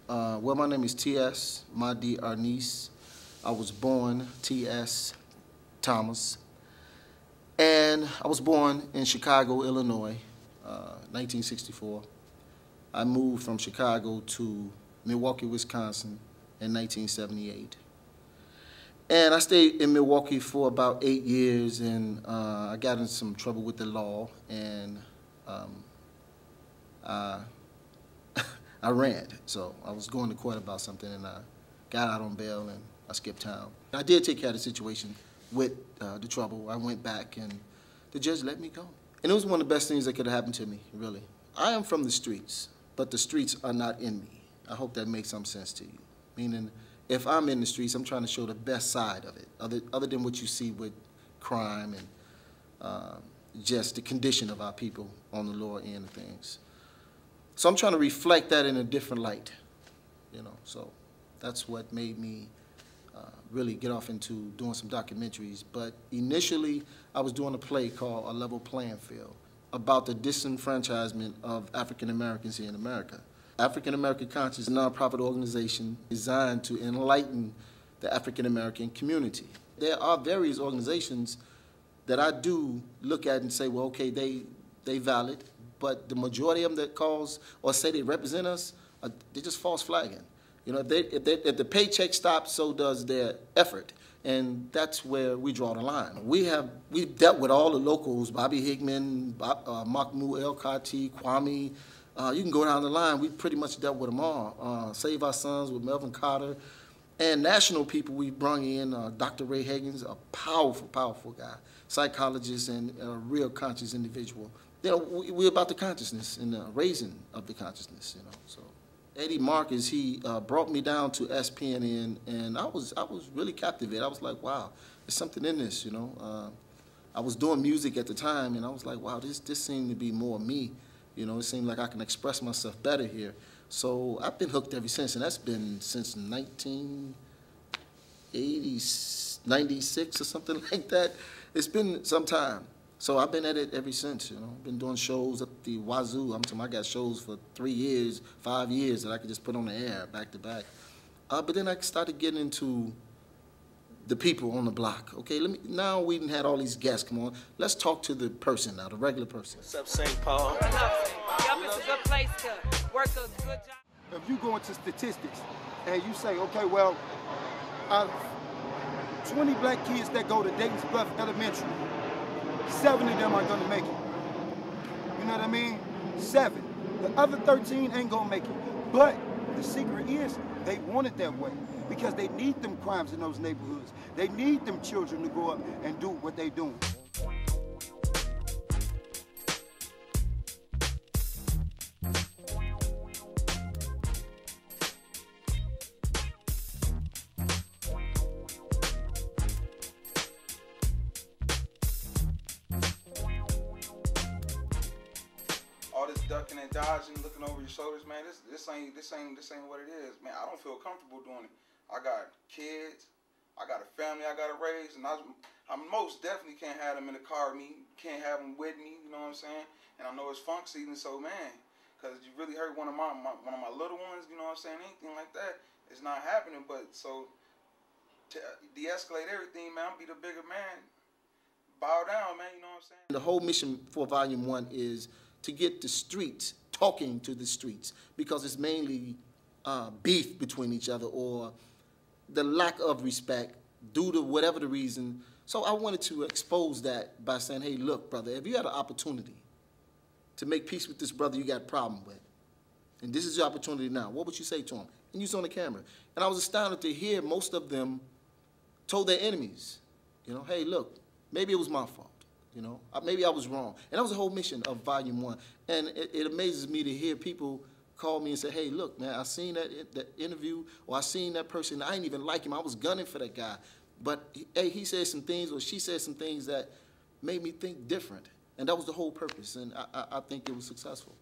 Well, my name is T.S. Mahdi Arnice. I was born T.S. Thomas. And I was born in Chicago, Illinois, 1964. I moved from Chicago to Milwaukee, Wisconsin in 1978. And I stayed in Milwaukee for about 8 years, and I got in some trouble with the law, and I ran. So I was going to court about something, and I got out on bail, and I skipped town. I did take care of the situation with the trouble. I went back, and the judge let me go. And it was one of the best things that could have happened to me, really. I am from the streets, but the streets are not in me. I hope that makes some sense to you. Meaning, if I'm in the streets, I'm trying to show the best side of it, other than what you see with crime and just the condition of our people on the lower end of things. So I'm trying to reflect that in a different light, you know. So that's what made me really get off into doing some documentaries. But initially, I was doing a play called A Level Playing Field about the disenfranchisement of African Americans here in America. African American Conscious is a nonprofit organization designed to enlighten the African American community. There are various organizations that I do look at and say, well, okay, they valid, but the majority of them that calls or say they represent us, they're just false flagging. You know, if the paycheck stops, so does their effort, and that's where we draw the line. We've dealt with all the locals: Bobby Hickman, Mahmoud El Kati, Kwame. You can go down the line. We pretty much dealt with them all. Save Our Sons with Melvin Carter, and national people we brung in. Dr. Ray Higgins, a powerful, powerful guy, psychologist and a real conscious individual. You know, we're about the consciousness and the raising of the consciousness. You know, so. Eddie Marcus, he brought me down to SPNN, and I was really captivated. I was like, wow, there's something in this, you know. I was doing music at the time, and I was like, wow, this seemed to be more me. You know, it seemed like I can express myself better here. So I've been hooked ever since, and that's been since 1996 or something like that. It's been some time. So I've been at it ever since, you know. I've been doing shows up the wazoo. I'm talking, I got shows for 3 years, 5 years that I could just put on the air back to back. But then I started getting into the people on the block. Okay, now we done had all these guests come on. Let's talk to the person now, the regular person. What's up, St. Paul? Yup, it's a good place to work a good job. If you go into statistics and you say, okay, well, out of 20 black kids that go to Dayton's Bluff Elementary, 7 of them are gonna make it. You know what I mean? 7. The other 13 ain't gonna make it. But the secret is they want it that way because they need them crimes in those neighborhoods. They need them children to grow up and do what they doing. All this ducking and dodging, looking over your shoulders, man. This ain't what it is, man. I don't feel comfortable doing it. I got kids, I got a family I gotta raise, and I most definitely can't have them in the car with me. Can't have them with me. You know what I'm saying? And I know it's funk season, so man, because you really hurt one of my little ones. You know what I'm saying? Anything like that, it's not happening. But so to de-escalate everything, man, I'll be the bigger man. Bow down, man. You know what I'm saying? The whole mission for Volume 1 is to get the streets talking to the streets, because it's mainly beef between each other or the lack of respect due to whatever the reason. So I wanted to expose that by saying, hey, look, brother, if you had an opportunity to make peace with this brother you got a problem with, and this is your opportunity now, what would you say to him? And you was on the camera. And I was astounded to hear most of them told their enemies, you know, hey, look, maybe it was my fault. You know, maybe I was wrong. And that was the whole mission of Volume 1. And it amazes me to hear people call me and say, hey, look, man, I seen that interview, or I seen that person. I didn't even like him. I was gunning for that guy. But, hey, he said some things, or she said some things that made me think different. And that was the whole purpose. And I think it was successful.